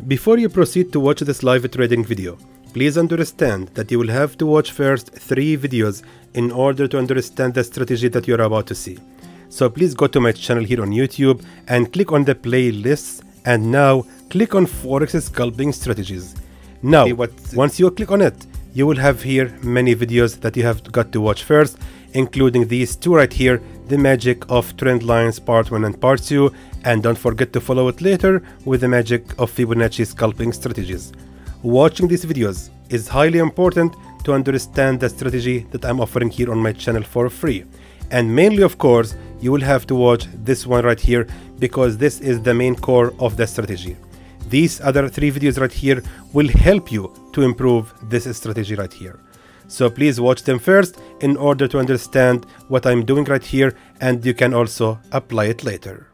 Before you proceed to watch this live trading video, please understand that you will have to watch first 3 videos in order to understand the strategy that you are about to see. So please go to my channel here on YouTube and click on the playlists, and now click on Forex Scalping Strategies. Now, once you click on it, you will have here many videos that you have got to watch first, including these 2 right here, the magic of trend lines part 1 and part 2, and don't forget to follow it later with the magic of Fibonacci scalping strategies. Watching these videos is highly important to understand the strategy that I'm offering here on my channel for free. And mainly, of course, you will have to watch this one right here, because this is the main core of the strategy. These other 3 videos right here will help you to improve this strategy right here. So please watch them first in order to understand what I'm doing right here, and you can also apply it later.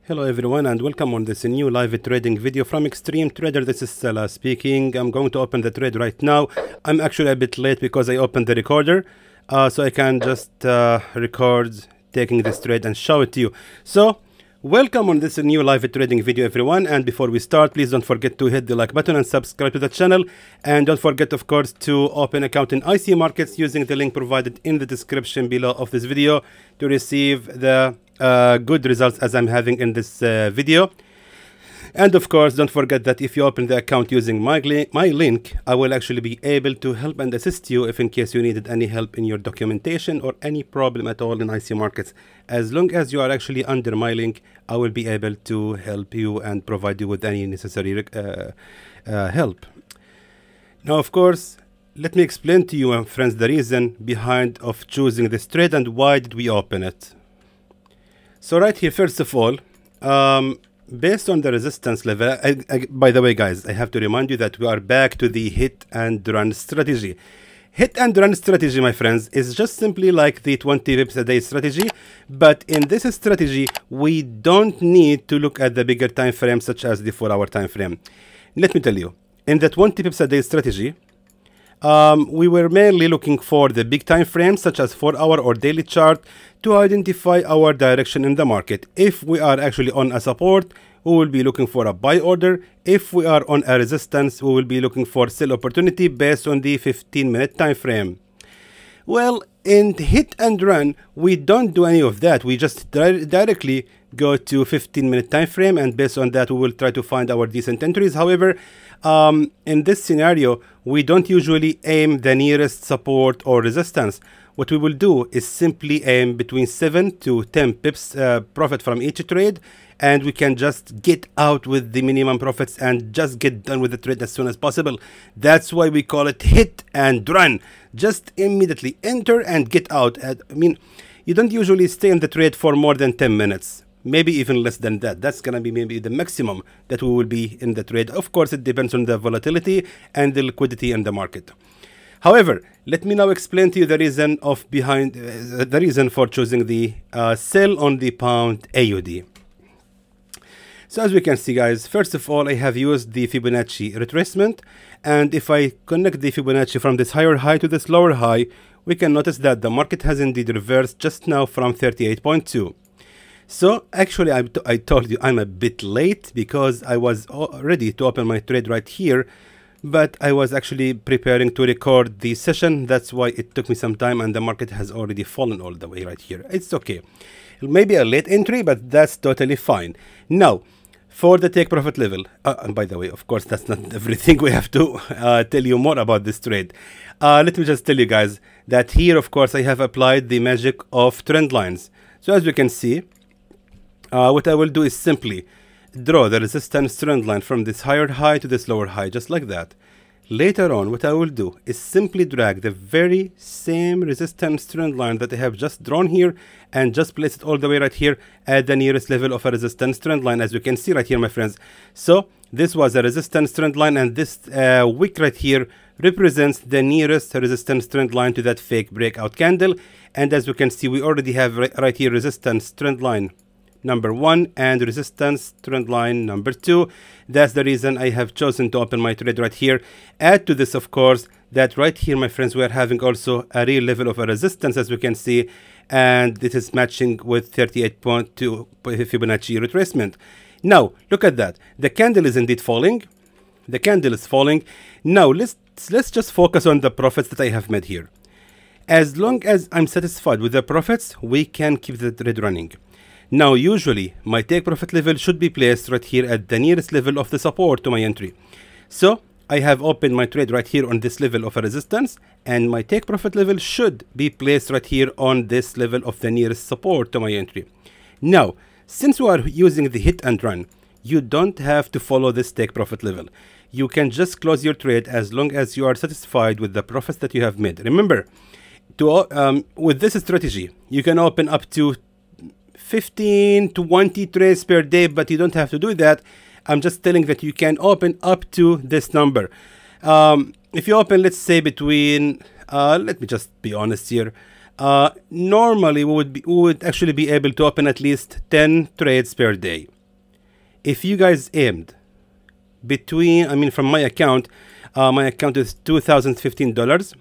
Hello everyone, and welcome on this new live trading video from Xtreme Trader. This is Salah speaking. I'm going to open the trade right now. I'm actually a bit late because I opened the recorder, so I can just record taking this trade and show it to you. So welcome on this new live trading video everyone, and before we start, please don't forget to hit the like button and subscribe to the channel, and don't forget of course to open account in IC Markets using the link provided in the description below of this video to receive the good results as I'm having in this video. And of course, don't forget that if you open the account using my link, I will actually be able to help and assist you if in case you needed any help in your documentation or any problem at all in IC Markets. As long as you are actually under my link, I will be able to help you and provide you with any necessary help. Now, of course, let me explain to you, friends, the reason behind of choosing this trade and why did we open it. So right here, first of all, based on the resistance level, by the way, guys, I have to remind you that we are back to the hit and run strategy. Hit and run strategy, my friends, is just simply like the 20 pips a day strategy, but in this strategy, we don't need to look at the bigger time frame such as the 4-hour time frame. Let me tell you, in the 20 pips a day strategy, we were mainly looking for the big time frames such as 4-hour or daily chart to identify our direction in the market. If we are actually on a support, we will be looking for a buy order. If we are on a resistance, we will be looking for sell opportunity based on the 15-minute time frame. Well, in hit and run, we don't do any of that. We just directly go to 15-minute time frame, and based on that, we will try to find our decent entries. However, in this scenario, we don't usually aim the nearest support or resistance. What we will do is simply aim between 7 to 10 pips profit from each trade, and we can just get out with the minimum profits and just get done with the trade as soon as possible. That's why we call it hit and run. Just immediately enter and get out. I mean, you don't usually stay in the trade for more than 10 minutes. Maybe even less than that. That's gonna be maybe the maximum that we will be in the trade. Of course, it depends on the volatility and the liquidity in the market. However, let me now explain to you the reason the reason for choosing the sell on the pound AUD. So as we can see, guys, first of all, I have used the Fibonacci retracement, and if I connect the Fibonacci from this higher high to this lower high, we can notice that the market has indeed reversed just now from 38.2. So actually, I told you I'm a bit late because I was ready to open my trade right here, but I was actually preparing to record the session. That's why it took me some time, and the market has already fallen all the way right here. It's okay. Maybe a late entry, but that's totally fine. Now, for the take profit level, and by the way, of course, that's not everything. We have to tell you more about this trade. Let me just tell you guys that here, of course, I have applied the magic of trend lines. So as you can see, what I will do is simply draw the resistance trend line from this higher high to this lower high, just like that. Later on, what I will do is simply drag the very same resistance trend line that I have just drawn here and just place it all the way right here at the nearest level of a resistance trend line, as you can see right here, my friends. So this was a resistance trend line, and this wick right here represents the nearest resistance trend line to that fake breakout candle. And as you can see, we already have right here resistance trend line number 1 and resistance trend line number 2. That's the reason I have chosen to open my trade right here. Add to this, of course, that right here, my friends, we are having also a real level of a resistance, as we can see, and this is matching with 38.2 Fibonacci retracement. Now look at that, the candle is indeed falling. The candle is falling. Now let's just focus on the profits that I have made here. As long as I'm satisfied with the profits, we can keep the trade running. Now usually my take profit level should be placed right here at the nearest level of the support to my entry. So I have opened my trade right here on this level of a resistance, and my take profit level should be placed right here on this level of the nearest support to my entry. Now, since we are using the hit and run, you don't have to follow this take profit level. You can just close your trade as long as you are satisfied with the profits that you have made. Remember, with this strategy, you can open up to 15 to 20 trades per day, but you don't have to do that. I'm just telling that you can open up to this number. If you open, let's say between, let me just be honest here. Normally we would actually be able to open at least 10 trades per day. If you guys aimed between, from my account is $2,015.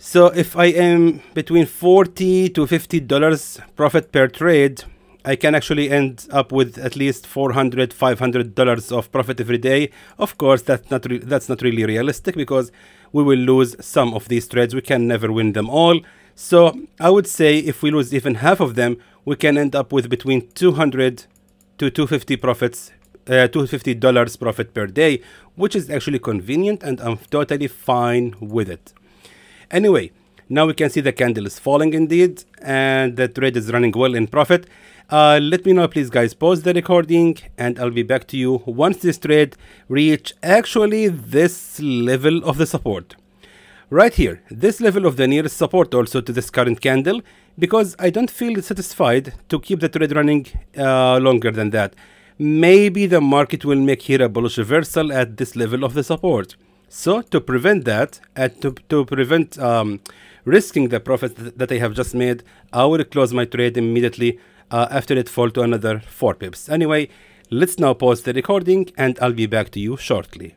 So if I am between $40 to $50 profit per trade, I can actually end up with at least $400, $500 of profit every day. Of course, that's not really realistic, because we will lose some of these trades. We can never win them all. So I would say if we lose even half of them, we can end up with between $200 to $250 profits. $250 profit per day, which is actually convenient, and I'm totally fine with it. Anyway, now we can see the candle is falling indeed, and the trade is running well in profit. Let me know, please guys, pause the recording, and I'll be back to you once this trade reach actually this level of the support. Right here, this level of the nearest support also to this current candle, because I don't feel satisfied to keep the trade running longer than that. Maybe the market will make here a bullish reversal at this level of the support. So to prevent that, and to prevent risking the profit that I have just made, I will close my trade immediately after it fall to another 4 pips. Anyway, let's now pause the recording, and I'll be back to you shortly.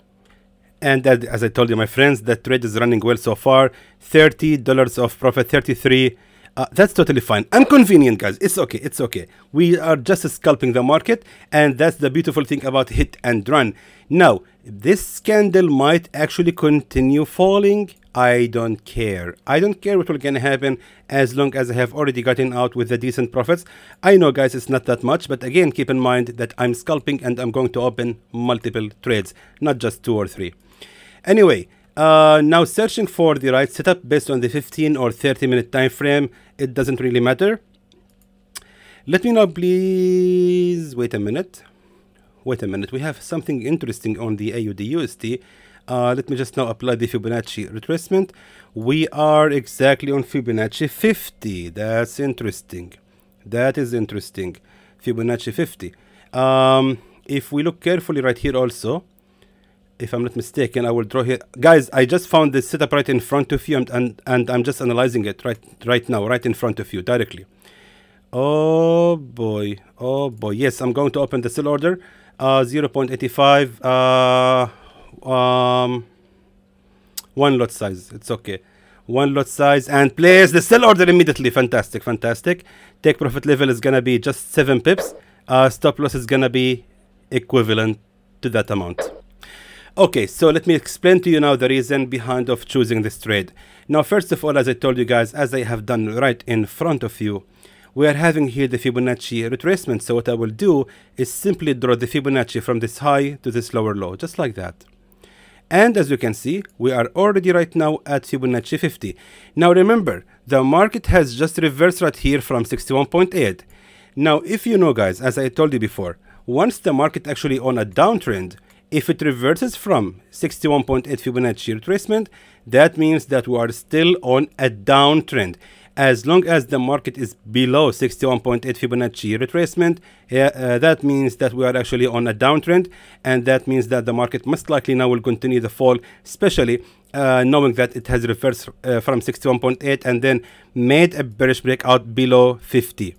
And as I told you, my friends, the trade is running well so far. $30 of profit, 33. That's totally fine. I'm convenient, guys. It's okay. It's okay. We are just scalping the market, and that's the beautiful thing about hit and run. Now, this candle might actually continue falling. I don't care. I don't care what will gonna happen, as long as I have already gotten out with the decent profits. I know, guys, it's not that much, but again, keep in mind that I'm scalping and I'm going to open multiple trades, not just 2 or 3. Anyway, now searching for the right setup based on the 15 or 30-minute time frame. It doesn't really matter. Let me know, please. Wait a minute. We have something interesting on the AUDUSD. Let me just now apply the Fibonacci retracement. We are exactly on Fibonacci 50. That's interesting. That is interesting. Fibonacci 50. If we look carefully right here also, if I'm not mistaken, I will draw here. Guys, I just found this setup right in front of you, and I'm just analyzing it right now, right in front of you, directly. Oh boy. Oh boy. Yes, I'm going to open the sell order. 0.85. One lot size. It's okay. One lot size, and place the sell order immediately. Fantastic. Fantastic. Take profit level is going to be just 7 pips. Stop loss is going to be equivalent to that amount. Okay, so let me explain to you now the reason behind of choosing this trade. Now, first of all, as I told you guys, as I have done right in front of you, we are having here the Fibonacci retracement. So what I will do is simply draw the Fibonacci from this high to this lower low, just like that. And as you can see, we are already right now at Fibonacci 50. Now remember, the market has just reversed right here from 61.8. Now, if you know, guys, as I told you before, once the market actually on a downtrend, if it reverses from 61.8 Fibonacci retracement, that means that we are still on a downtrend. As long as the market is below 61.8 Fibonacci retracement, that means that we are actually on a downtrend, and that means that the market most likely now will continue the fall, especially knowing that it has reversed from 61.8 and then made a bearish breakout below 50.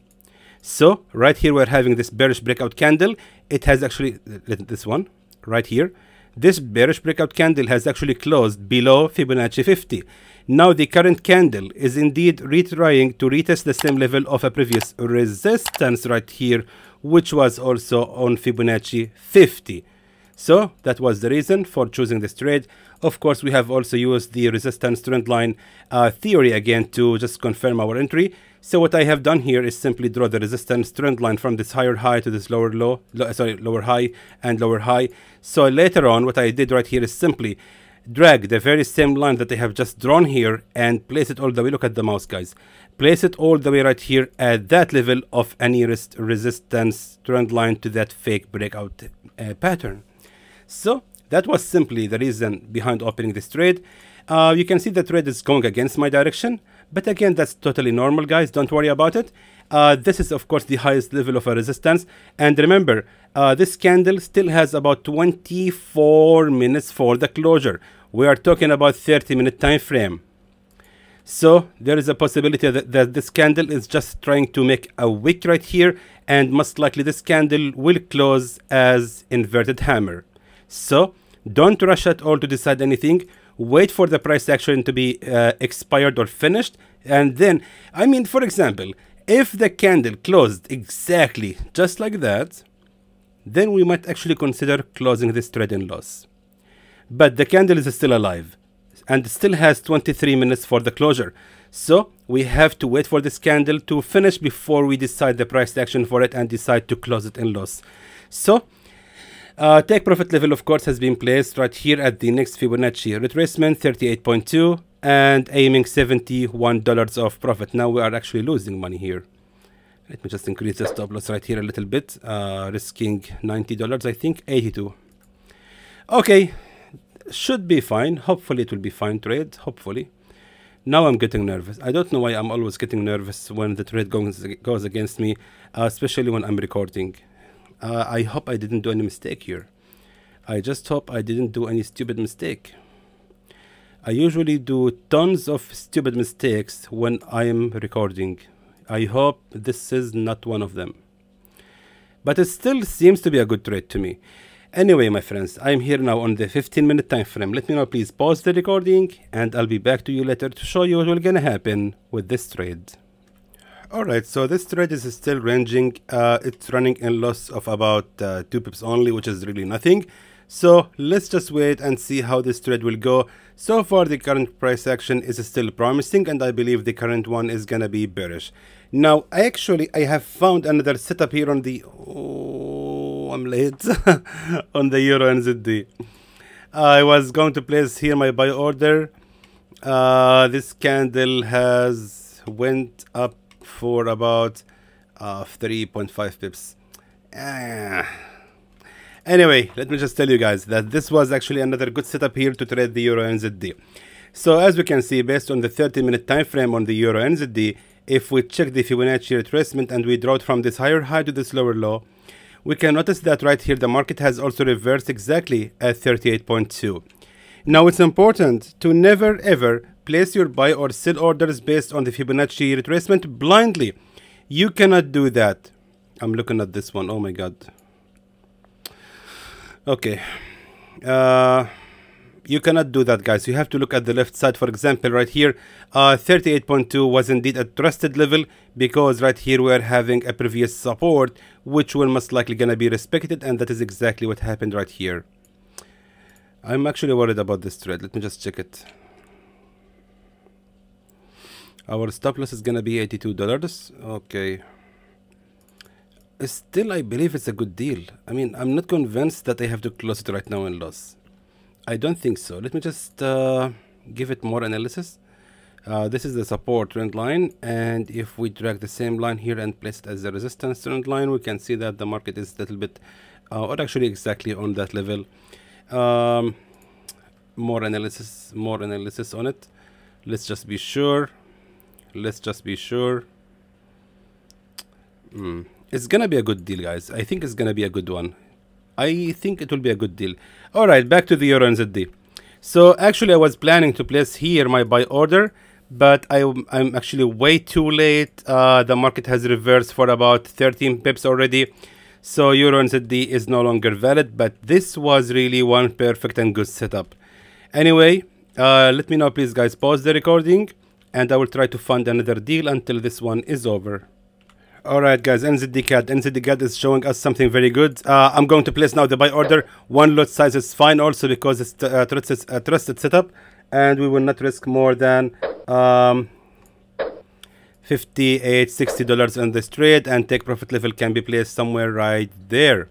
So right here we're having this bearish breakout candle. It has actually, this one right here, this bearish breakout candle has actually closed below Fibonacci 50. Now the current candle is indeed retrying to retest the same level of a previous resistance right here, which was also on Fibonacci 50. So that was the reason for choosing this trade. Of course, we have also used the resistance trend line theory again to just confirm our entry. So what I have done here is simply draw the resistance trend line from this higher high to this lower high and lower high. So later on, what I did right here is simply drag the very same line that I have just drawn here and place it all the way. Look at the mouse, guys. Place it all the way right here at that level of a nearest resistance trend line to that fake breakout pattern. So that was simply the reason behind opening this trade. You can see the trade is going against my direction, but again, that's totally normal, guys. Don't worry about it. This is, of course, the highest level of a resistance. And remember, this candle still has about 24 minutes for the closure. We are talking about 30-minute time frame. So there is a possibility that this candle is just trying to make a wick right here, and most likely this candle will close as inverted hammer. So don't rush at all to decide anything. Wait for the price action to be expired or finished, and then, I mean, for example, if the candle closed exactly just like that, then we might actually consider closing this trade in loss. But the candle is still alive and still has 23 minutes for the closure. So we have to wait for this candle to finish before we decide the price action for it and decide to close it in loss. So take profit level, of course, has been placed right here at the next Fibonacci retracement, 38.2, and aiming $71 of profit. Now we are actually losing money here. Let me just increase the stop loss right here a little bit, risking $90, I think, 82. Okay, should be fine. Hopefully it will be fine trade, hopefully. Now I'm getting nervous. I don't know why I'm always getting nervous when the trade goes against me, especially when I'm recording. I hope I didn't do any mistake here. I just hope I didn't do any stupid mistake. I usually do tons of stupid mistakes when I am recording. I hope this is not one of them. But it still seems to be a good trade to me. Anyway, my friends, I'm here now on the 15-minute time frame. Let me now please pause the recording, and I'll be back to you later to show you what will gonna happen with this trade. Alright, so this trade is still ranging. It's running in loss of about 2 pips only, which is really nothing. So let's just wait and see how this trade will go. So far, the current price action is still promising, and I believe the current one is gonna be bearish. Now, I have found another setup here on the... Oh, I'm late. on the EURUSD. I was going to place here my buy order. This candle has went up for about 3.5 pips. Anyway, let me just tell you guys that this was actually another good setup here to trade the EURUSD. So as we can see, based on the 30-minute time frame on the EURUSD, if we check the Fibonacci retracement and we draw it from this higher high to this lower low, we can notice that right here the market has also reversed exactly at 38.2. Now it's important to never ever place your buy or sell orders based on the Fibonacci retracement blindly. You cannot do that. I'm looking at this one. Oh my god. Okay. You cannot do that, guys. You have to look at the left side. For example, right here, 38.2 was indeed a trusted level, because right here we are having a previous support, which will most likely gonna be respected, and that is exactly what happened right here. I'm actually worried about this trade. Let me just check it. Our stop loss is gonna be $82. Okay. Still, I believe it's a good deal. I mean, I'm not convinced that I have to close it right now in loss. I don't think so. Let me just give it more analysis. This is the support trend line, and if we drag the same line here and place it as the resistance trend line, we can see that the market is a little bit, or actually exactly on that level. More analysis on it. Let's just be sure. It's gonna be a good deal, guys. I think it's gonna be a good one. I think it will be a good deal. Alright, back to the EURUSD. So actually I was planning to place here my buy order, but I'm actually way too late. The market has reversed for about 13 pips already. So EURUSD is no longer valid, but this was really one perfect and good setup. Anyway, Let me know, please, guys. Pause the recording, and I will try to find another deal until this one is over. Alright, guys, NZDCAD is showing us something very good. I'm going to place now the buy order. One lot size is fine also because it's a trusted setup, and we will not risk more than $58, $60 on this trade, and take profit level can be placed somewhere right there.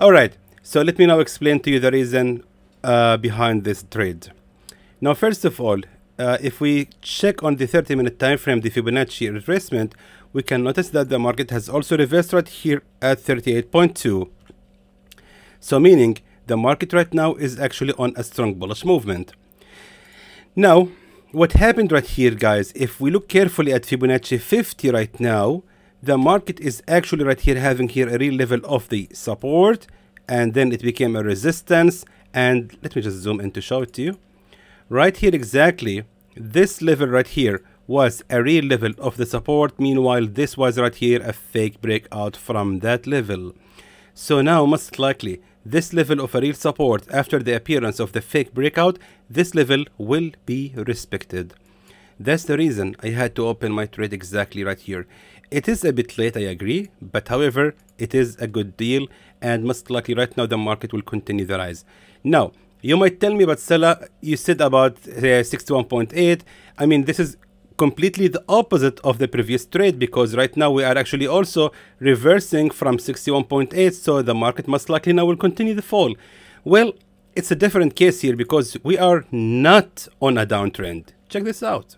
Alright, so let me now explain to you the reason behind this trade. Now, first of all, if we check on the 30-minute time frame, the Fibonacci retracement, we can notice that the market has also reversed right here at 38.2. So meaning the market right now is actually on a strong bullish movement. Now, what happened right here, guys, if we look carefully at Fibonacci 50 right now, the market is actually right here having here a real level of the support, and then it became a resistance. And let me just zoom in to show it to you. Right here exactly, this level right here was a real level of the support. Meanwhile, this was right here a fake breakout from that level. So now, most likely, this level of a real support after the appearance of the fake breakout, this level will be respected. That's the reason I had to open my trade exactly right here. It is a bit late, I agree, but however, it is a good deal, and most likely right now the market will continue the rise. Now, you might tell me, but Salah, you said about 61.8. I mean, this is completely the opposite of the previous trade, because right now we are actually also reversing from 61.8, so the market most likely now will continue the fall. Well, it's a different case here because we are not on a downtrend. Check this out.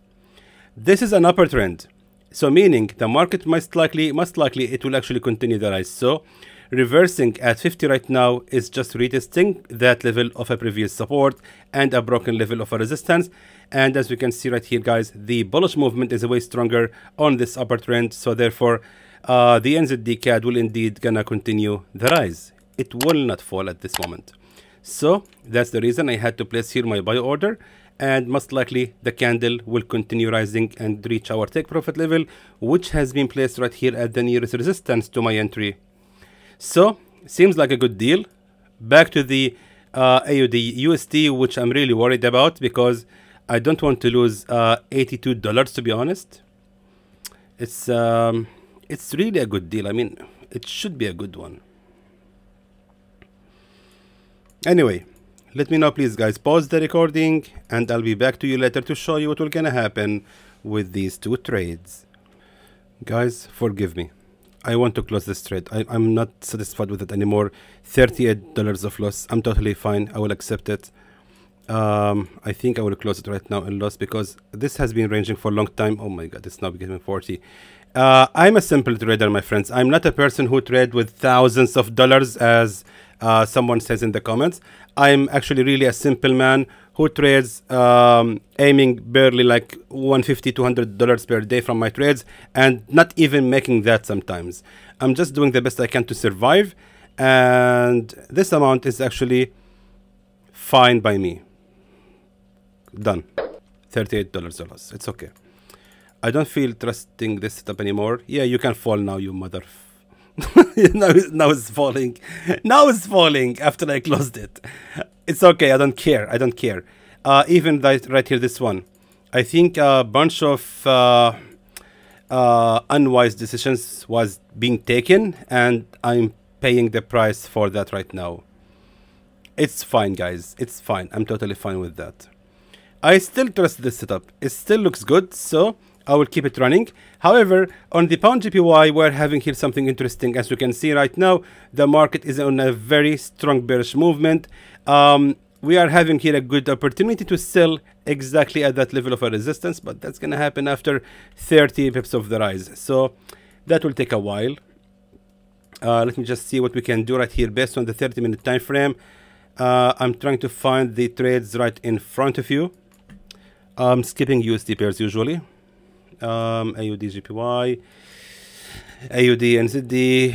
This is an upper trend, so meaning the market most likely it will actually continue the rise. So reversing at 50 right now is just retesting that level of a previous support and a broken level of a resistance. And as we can see right here, guys, the bullish movement is way stronger on this upper trend. So therefore, the NZDCAD will indeed gonna continue the rise. It will not fall at this moment. So that's the reason I had to place here my buy order. And most likely the candle will continue rising and reach our take profit level, which has been placed right here at the nearest resistance to my entry. So seems like a good deal. Back to the AUDUSD, which I'm really worried about because I don't want to lose $82, to be honest. It's really a good deal. I mean, it should be a good one. Anyway, let me know, please, guys. Pause the recording, and I'll be back to you later to show you what will gonna happen with these two trades. Guys, forgive me. I want to close this trade. I'm not satisfied with it anymore. $38 of loss. I'm totally fine. I will accept it. I think I will close it right now in loss because this has been ranging for a long time. Oh my god, it's now becoming 40. I'm a simple trader, my friends. I'm not a person who trade with thousands of dollars as someone says in the comments. I'm actually really a simple man who trades aiming barely like $150, $200 per day from my trades, and not even making that sometimes. I'm just doing the best I can to survive, and this amount is actually fine by me. Done. $38 loss. It's okay. I don't feel trusting this setup anymore. Yeah, you can fall now, you mother. now it's falling. Now it's falling after I closed it. It's okay. I don't care. I don't care. Even right here, this one. I think a bunch of unwise decisions was being taken, and I'm paying the price for that right now. It's fine, guys. It's fine. I'm totally fine with that. I still trust this setup. It still looks good, so I will keep it running. However, on the pound JPY, we're having here something interesting. As you can see right now, the market is on a very strong bearish movement. We are having here a good opportunity to sell exactly at that level of a resistance, but that's going to happen after 30 pips of the rise. So that will take a while. Let me just see what we can do right here based on the 30-minute time frame. I'm trying to find the trades right in front of you. I'm skipping USD pairs usually. AUDJPY, AUDNZD,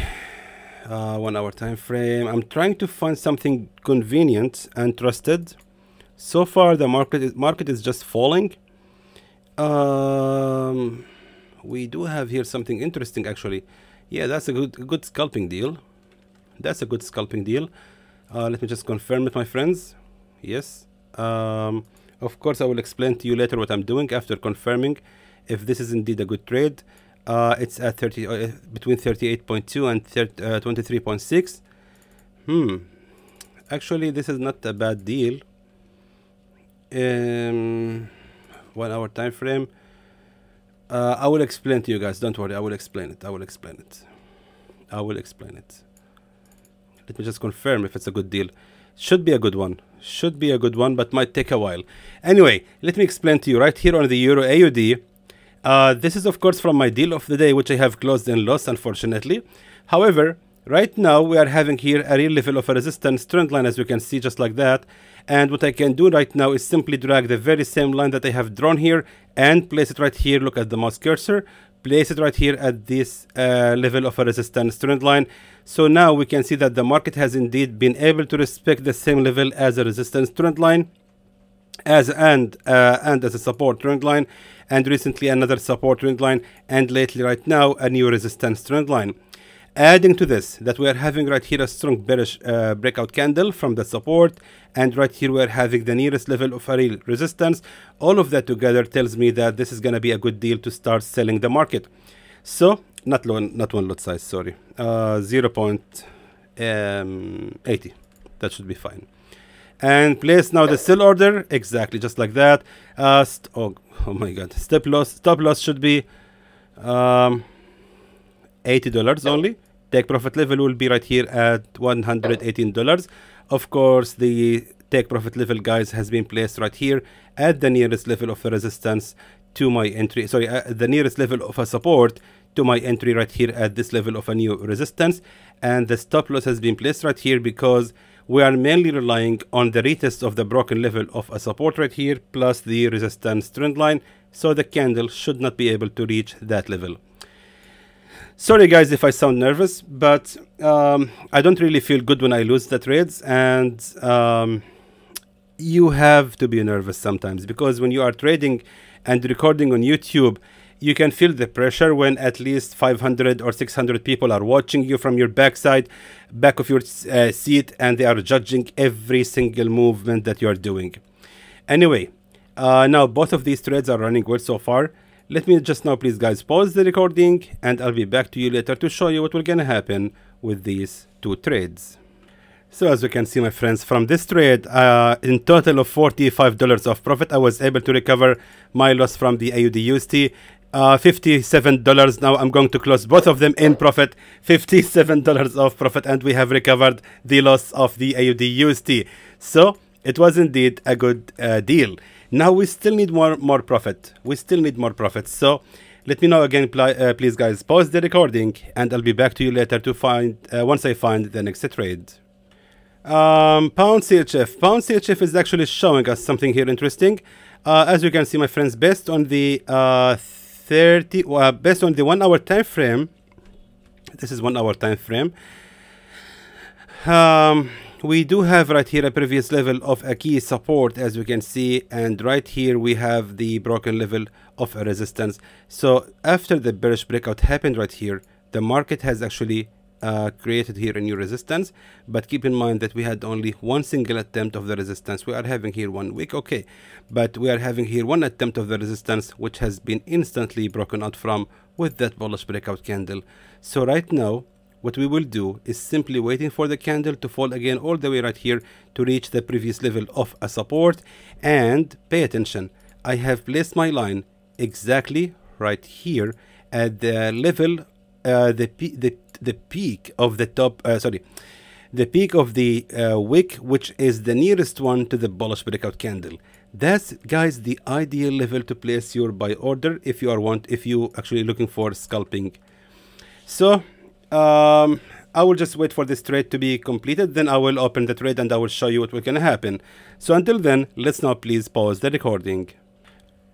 1 hour time frame. I'm trying to find something convenient and trusted. So far the market is just falling. We do have here something interesting actually. Yeah, that's a good scalping deal. That's a good scalping deal. Let me just confirm it, my friends. Yes. Of course, I will explain to you later what I'm doing after confirming if this is indeed a good trade. It's at between 38.2 and 23.6. Actually, this is not a bad deal. 1 hour time frame. I will explain to you guys. Don't worry. I will explain it. Let me just confirm if it's a good deal. Should be a good one. But might take a while. Anyway, let me explain to you right here on the Euro AUD. This is of course from my deal of the day, which I have closed in loss, unfortunately. However, right now we are having here a real level of a resistance trend line, as you can see, just like that. And what I can do right now is simply drag the very same line that I have drawn here and place it right here. Look at the mouse cursor. Place it right here at this level of a resistance trend line. So now we can see that the market has indeed been able to respect the same level as a resistance trend line, and as a support trend line, and recently another support trend line, and lately right now a new resistance trend line. Adding to this, that we are having right here a strong bearish breakout candle from the support, and right here we are having the nearest level of a real resistance. All of that together tells me that this is going to be a good deal to start selling the market. So not one lot size, sorry, 0.80. That should be fine. And place now the sell order exactly just like that. Oh my god, stop loss should be $80 only. Take profit level will be right here at $118. Of course, the take profit level, guys, has been placed right here at the nearest level of the resistance to my entry. Sorry, the nearest level of a support to my entry right here at this level of a new resistance. And the stop loss has been placed right here because we are mainly relying on the retest of the broken level of a support right here plus the resistance trend line. So the candle should not be able to reach that level. Sorry guys if I sound nervous, but I don't really feel good when I lose the trades, and you have to be nervous sometimes, because when you are trading and recording on YouTube, you can feel the pressure when at least 500 or 600 people are watching you from your back of your seat, and they are judging every single movement that you are doing. Anyway, now both of these trades are running well so far. Let me just now, please guys, pause the recording, and I'll be back to you later to show you what will gonna happen with these two trades. So as you can see, my friends, from this trade, in total of $45 of profit, I was able to recover my loss from the AUDUSD. $57. Now I'm going to close both of them in profit. $57 of profit, and we have recovered the loss of the AUDUSD. So it was indeed a good deal. Now we still need more profit. So let me know again, please guys, pause the recording, and I'll be back to you later to find once I find the next trade. Pound CHF is actually showing us something here interesting. As you can see, my friends, based on the 1 hour time frame, this is 1 hour time frame, we do have right here a previous level of a key support, as you can see, and right here we have the broken level of a resistance. So after the bearish breakout happened right here, the market has actually created here a new resistance, but keep in mind that we had only one single attempt of the resistance. We are having here 1 week, okay, but we are having here one attempt of the resistance, which has been instantly broken out from with that bullish breakout candle. So right now what we will do is simply waiting for the candle to fall again all the way right here to reach the previous level of a support. And pay attention, I have placed my line exactly right here at the level, the peak of the top, the peak of the wick, which is the nearest one to the bullish breakout candle. That's, guys, the ideal level to place your buy order if you actually looking for scalping. So I will just wait for this trade to be completed, then I will open the trade and I will show you what will gonna happen. So until then, let's now please pause the recording.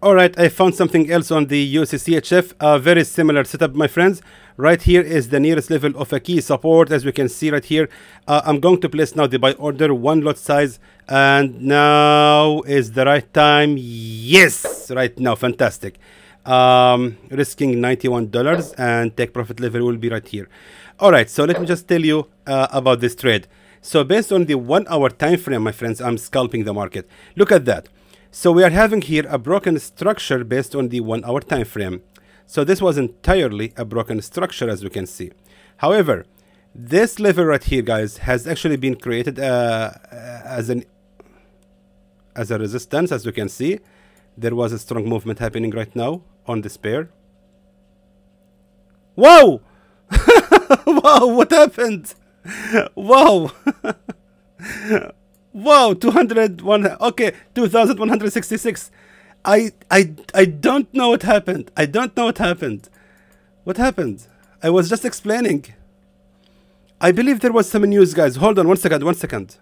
Alright, I found something else on the USDCHF, a very similar setup, my friends. Right here is the nearest level of a key support, as we can see right here. I'm going to place now the buy order, 1 lot size, and now is the right time. Yes, right now, fantastic. Risking $91, and take profit level will be right here. Alright, so let me just tell you about this trade. So based on the 1 hour time frame, my friends, I'm scalping the market. Look at that. So we are having here a broken structure based on the 1 hour time frame. So this was entirely a broken structure, as we can see. However, this level right here, guys, has actually been created as a resistance. As you can see, there was a strong movement happening right now on this pair. Wow! Wow, what happened? Wow! Wow, 201, okay, 2166. I don't know what happened. I don't know what happened. What happened? I was just explaining. I believe there was some news, guys. Hold on one second.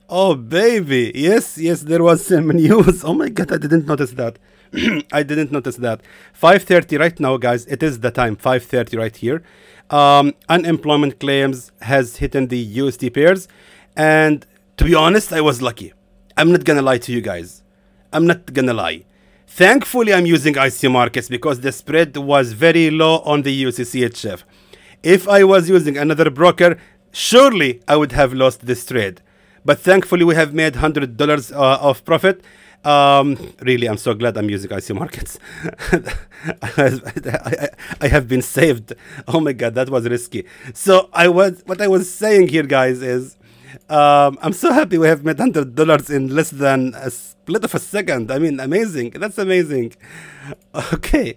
Oh, baby. Yes, there was some news. Oh my God, I didn't notice that. I didn't notice that. 5:30 right now, guys. It is the time, 5:30 right here. Unemployment claims has hit the USD pairs. And to be honest, I was lucky. I'm not gonna lie to you guys. I'm not gonna lie. Thankfully, I'm using IC markets because the spread was very low on the USDCHF. If I was using another broker, surely I would have lost this trade. But thankfully, we have made $100 of profit. Really, I'm so glad I'm using IC markets. I have been saved. Oh my God, that was risky. So what I was saying here, guys, is I'm so happy we have made $100 in less than a split of a second. I mean, amazing. That's amazing. Okay,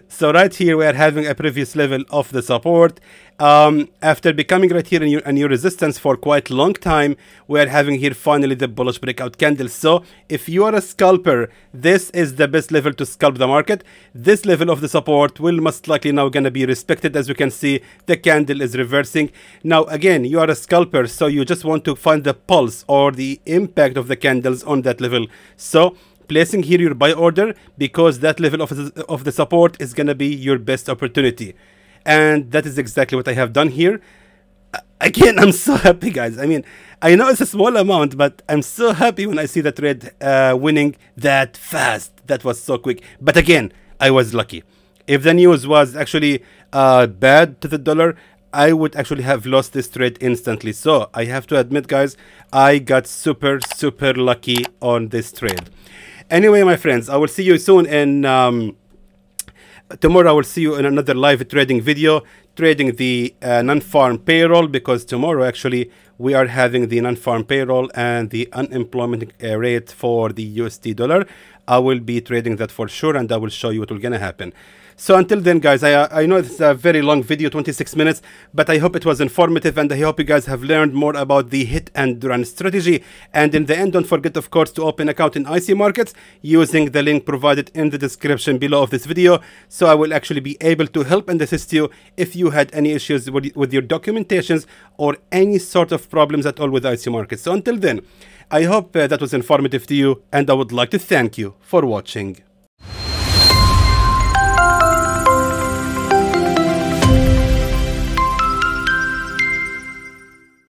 so right here we are having a previous level of the support. After becoming right here a new resistance for quite a long time, we are having here finally the bullish breakout candle. So if you are a scalper, this is the best level to scalp the market. This level of the support will most likely now gonna be respected. As you can see, the candle is reversing. Now again, you are a scalper, so you just want to find the pulse or the impact of the candles on that level. So placing here your buy order, because that level of the support is gonna be your best opportunity. And that is exactly what I have done here. Again, I'm so happy, guys. I mean, I know it's a small amount, but I'm so happy when I see the trade winning that fast. That was so quick. But again, I was lucky. If the news was actually bad to the dollar, I would actually have lost this trade instantly. So I have to admit, guys, I got super lucky on this trade. Anyway, my friends, I will see you soon in tomorrow. I will see you in another live trading video, trading the non-farm payroll, because tomorrow actually we are having the non-farm payroll and the unemployment rate for the USD dollar. I will be trading that for sure, and I will show you what will gonna happen. So until then, guys, I know it's a very long video, 26 minutes, but I hope it was informative, and I hope you guys have learned more about the hit and run strategy. And in the end, don't forget, of course, to open account in IC markets using the link provided in the description below of this video. So I will actually be able to help and assist you if you had any issues with your documentations or any sort of problems at all with IC markets. So until then, I hope that was informative to you, and I would like to thank you for watching.